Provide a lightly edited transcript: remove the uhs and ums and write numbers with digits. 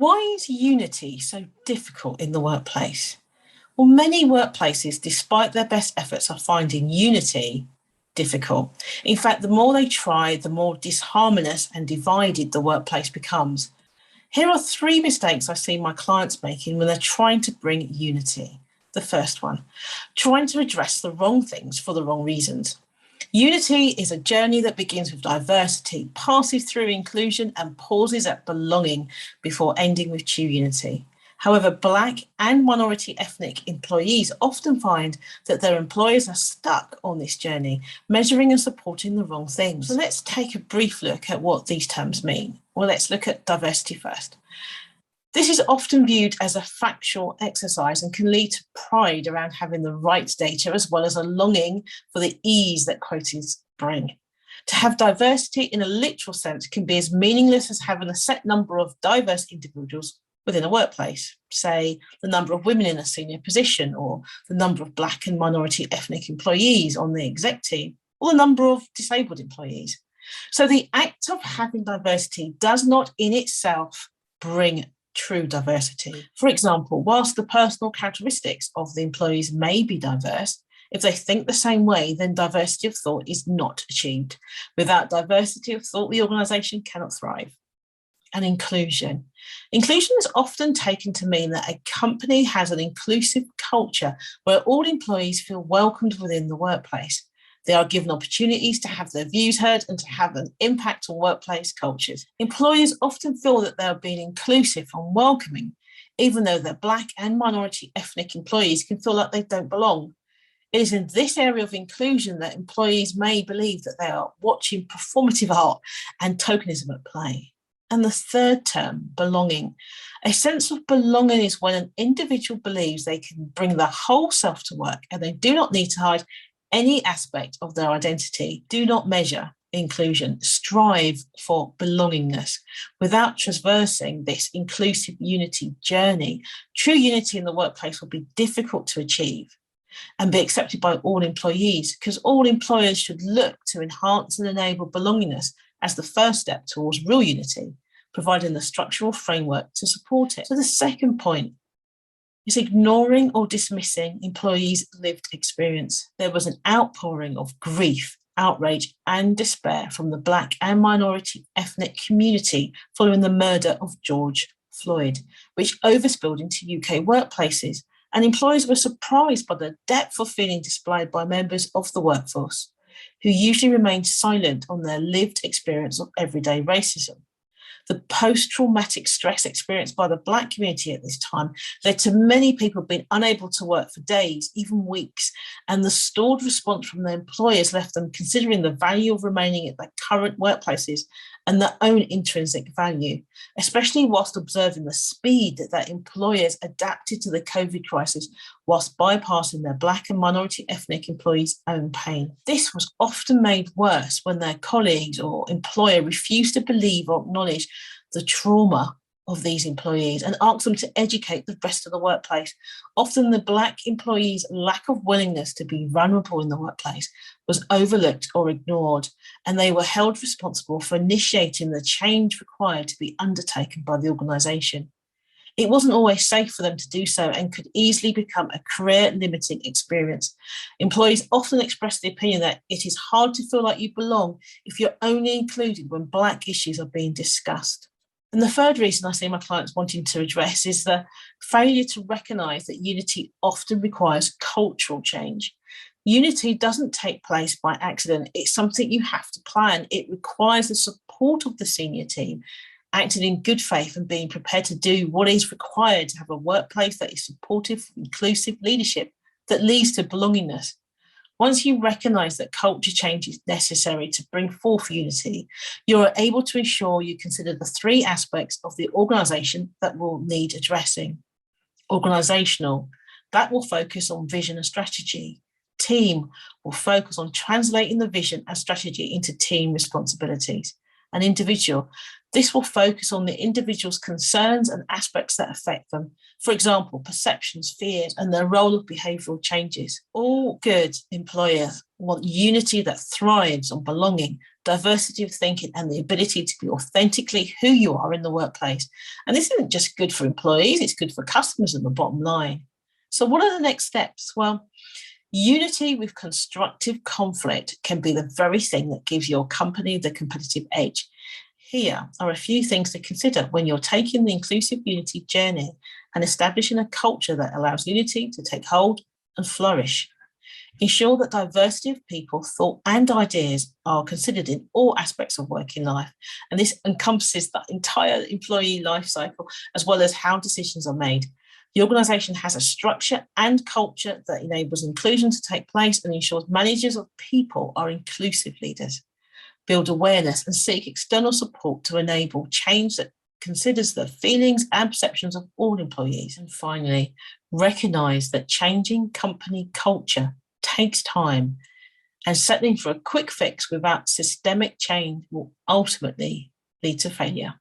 Why is unity so difficult in the workplace? Well, many workplaces, despite their best efforts, are finding unity difficult. In fact, the more they try, the more disharmonious and divided the workplace becomes. Here are 3 mistakes I see my clients making when they're trying to bring unity. The first one, trying to address the wrong things for the wrong reasons. Unity is a journey that begins with diversity, passes through inclusion, and pauses at belonging before ending with true unity. However, Black and minority ethnic employees often find that their employers are stuck on this journey, measuring and supporting the wrong things. So let's take a brief look at what these terms mean. Well, let's look at diversity first. This is often viewed as a factual exercise and can lead to pride around having the right data, as well as a longing for the ease that quotas bring. To have diversity in a literal sense can be as meaningless as having a set number of diverse individuals within a workplace, say the number of women in a senior position, or the number of Black and minority ethnic employees on the exec team, or the number of disabled employees. So the act of having diversity does not in itself bring true diversity. For example, whilst the personal characteristics of the employees may be diverse, if they think the same way, then diversity of thought is not achieved. Without diversity of thought, the organisation cannot thrive. And inclusion. Inclusion is often taken to mean that a company has an inclusive culture where all employees feel welcomed within the workplace. They are given opportunities to have their views heard and to have an impact on workplace cultures. Employers often feel that they are being inclusive and welcoming, even though their Black and minority ethnic employees can feel like they don't belong. It is in this area of inclusion that employees may believe that they are watching performative art and tokenism at play. And the third term, belonging. A sense of belonging is when an individual believes they can bring their whole self to work and they do not need to hide any aspect of their identity. Do not measure inclusion. Strive for belongingness. Without traversing this inclusive unity journey, true unity in the workplace will be difficult to achieve and be accepted by all employees, because all employers should look to enhance and enable belongingness as the first step towards real unity, providing the structural framework to support it. So the second point is ignoring or dismissing employees' lived experience. There was an outpouring of grief, outrage, and despair from the Black and minority ethnic community following the murder of George Floyd, which overspilled into UK workplaces. And employers were surprised by the depth of feeling displayed by members of the workforce, who usually remain silent on their lived experience of everyday racism. The post-traumatic stress experienced by the Black community at this time led to many people being unable to work for days, even weeks, and the stalled response from their employers left them considering the value of remaining at their current workplaces and their own intrinsic value, especially whilst observing the speed that their employers adapted to the COVID crisis whilst bypassing their Black and minority ethnic employees' own pain. This was often made worse when their colleagues or employer refused to believe or acknowledge the trauma of these employees and asked them to educate the rest of the workplace. Often the Black employees' lack of willingness to be vulnerable in the workplace was overlooked or ignored, and they were held responsible for initiating the change required to be undertaken by the organisation. It wasn't always safe for them to do so and could easily become a career-limiting experience. Employees often express the opinion that it is hard to feel like you belong if you're only included when Black issues are being discussed. And the third reason I see my clients wanting to address is the failure to recognise that unity often requires cultural change. Unity doesn't take place by accident. It's something you have to plan. It requires the support of the senior team, acting in good faith and being prepared to do what is required to have a workplace that is supportive, inclusive leadership that leads to belongingness. Once you recognise that culture change is necessary to bring forth unity, you are able to ensure you consider the 3 aspects of the organisation that will need addressing. Organisational, that will focus on vision and strategy. Team will focus on translating the vision and strategy into team responsibilities. an individual, this will focus on the individual's concerns and aspects that affect them. For example, perceptions, fears, and the role of behavioural changes. All good employers want unity that thrives on belonging, diversity of thinking, and the ability to be authentically who you are in the workplace. And this isn't just good for employees, it's good for customers at the bottom line. So what are the next steps? Well, unity with constructive conflict can be the very thing that gives your company the competitive edge. Here are a few things to consider when you're taking the inclusive unity journey and establishing a culture that allows unity to take hold and flourish. Ensure that diversity of people, thought, and ideas are considered in all aspects of working life. And this encompasses the entire employee life cycle, as well as how decisions are made. The organisation has a structure and culture that enables inclusion to take place and ensures managers of people are inclusive leaders. Build awareness and seek external support to enable change that considers the feelings and perceptions of all employees. And finally, recognise that changing company culture takes time, and settling for a quick fix without systemic change will ultimately lead to failure.